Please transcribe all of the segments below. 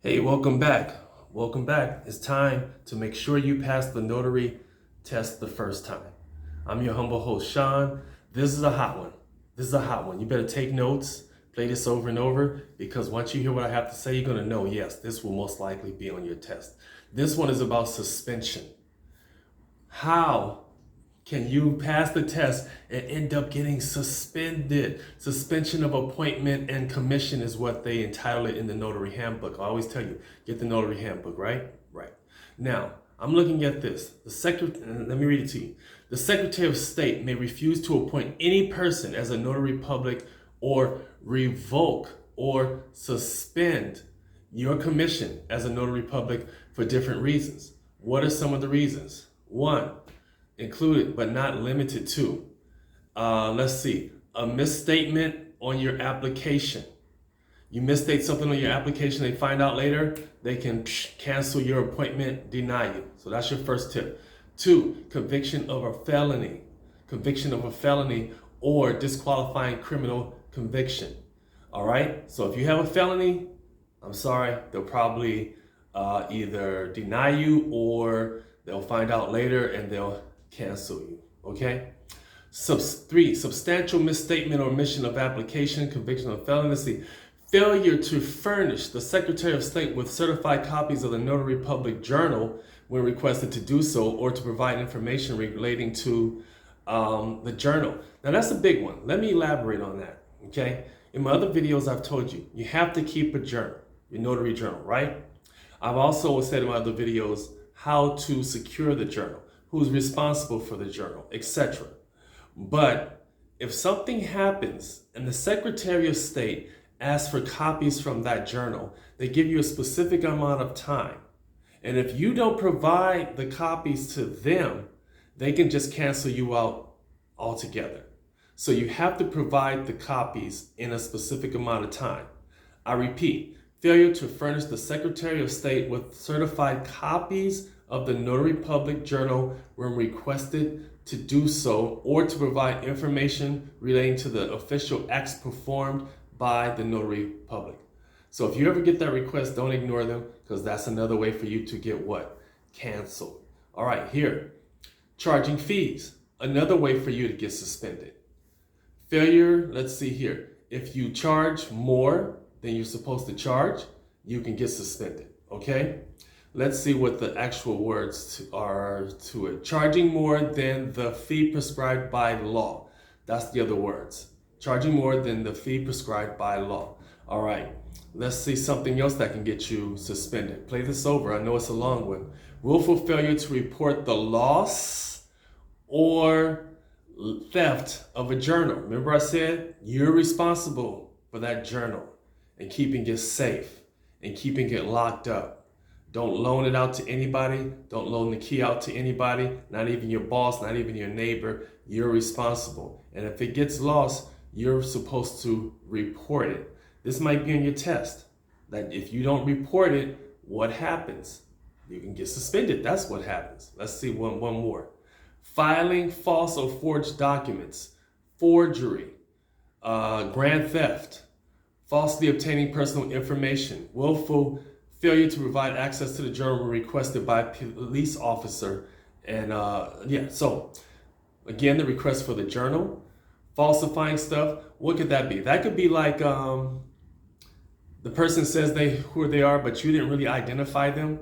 Hey, welcome back. Welcome back. It's time to make sure you pass the notary test the first time. I'm your humble host, Sean. This is a hot one. This is a hot one. You better take notes, play this over and over, because once you hear what I have to say, you're going to know, yes, this will most likely be on your test. This one is about suspension. How can you pass the test and end up getting suspended? Suspension of appointment and commission is what they entitle it in the notary handbook. I always tell you, get the notary handbook, right? Right. Now, I'm looking at this. Let me read it to you. The Secretary of State may refuse to appoint any person as a notary public or revoke or suspend your commission as a notary public for different reasons. What are some of the reasons? One, included but not limited to, let's see, a misstatement on your application. You misstate something on your application, they find out later, they can cancel your appointment, deny you. So that's your first tip. Two, conviction of a felony. Conviction of a felony or disqualifying criminal conviction. All right, so if you have a felony, I'm sorry, they'll probably either deny you or they'll find out later and they'll cancel you, okay? Three, substantial misstatement or omission of application, conviction of felony. Let's see, failure to furnish the Secretary of State with certified copies of the Notary Public Journal when requested to do so, or to provide information relating to the journal. Now that's a big one. Let me elaborate on that, okay? In my other videos, I've told you, you have to keep a journal, your notary journal, right? I've also said in my other videos how to secure the journal, who's responsible for the journal, etc. But if something happens and the Secretary of State asks for copies from that journal, they give you a specific amount of time. And if you don't provide the copies to them, they can just cancel you out altogether. So you have to provide the copies in a specific amount of time. I repeat, failure to furnish the Secretary of State with certified copies of the Notary Public Journal when requested to do so, or to provide information relating to the official acts performed by the Notary Public. So if you ever get that request, don't ignore them, because that's another way for you to get what? Canceled. All right, here, charging fees, another way for you to get suspended. Failure, let's see here, if you charge more than you're supposed to charge, you can get suspended, okay? Let's see what the actual words are to it. Charging more than the fee prescribed by law. That's the other words. Charging more than the fee prescribed by law. All right, let's see something else that can get you suspended. Play this over, I know it's a long one. Willful failure to report the loss or theft of a journal. Remember I said you're responsible for that journal and keeping it safe and keeping it locked up. Don't loan it out to anybody. Don't loan the key out to anybody, not even your boss, not even your neighbor. You're responsible. And if it gets lost, you're supposed to report it. This might be on your test, that if you don't report it, what happens? You can get suspended. That's what happens. Let's see one more. Filing false or forged documents, forgery, grand theft, falsely obtaining personal information, willful failure to provide access to the journal when requested by a police officer. And so again, the request for the journal, falsifying stuff, what could that be? That could be like the person says who they are, but you didn't really identify them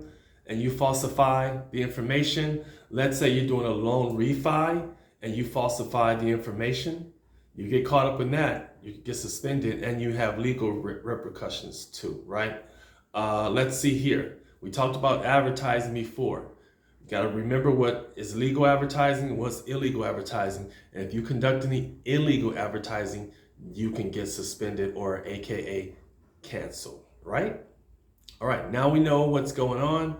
and you falsify the information. Let's say you're doing a loan refi and you falsify the information. You get caught up in that, you get suspended, and you have legal repercussions too, right? Let's see here. We talked about advertising before. You got to remember what is legal advertising and what's illegal advertising. And if you conduct any illegal advertising, you can get suspended or AKA canceled, right? All right, now we know what's going on.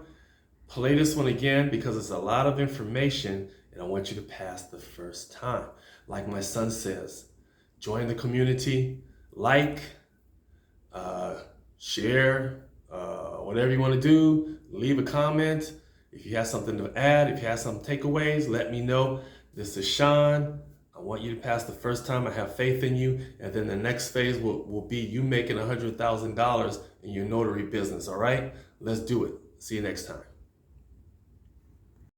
Play this one again because it's a lot of information and I want you to pass the first time. Like my son says, join the community, like, share, whatever you want to do, leave a comment. If you have something to add, if you have some takeaways, let me know. This is Sean. I want you to pass the first time. I have faith in you. And then the next phase will be you making $100,000 in your notary business. All right? Let's do it. See you next time.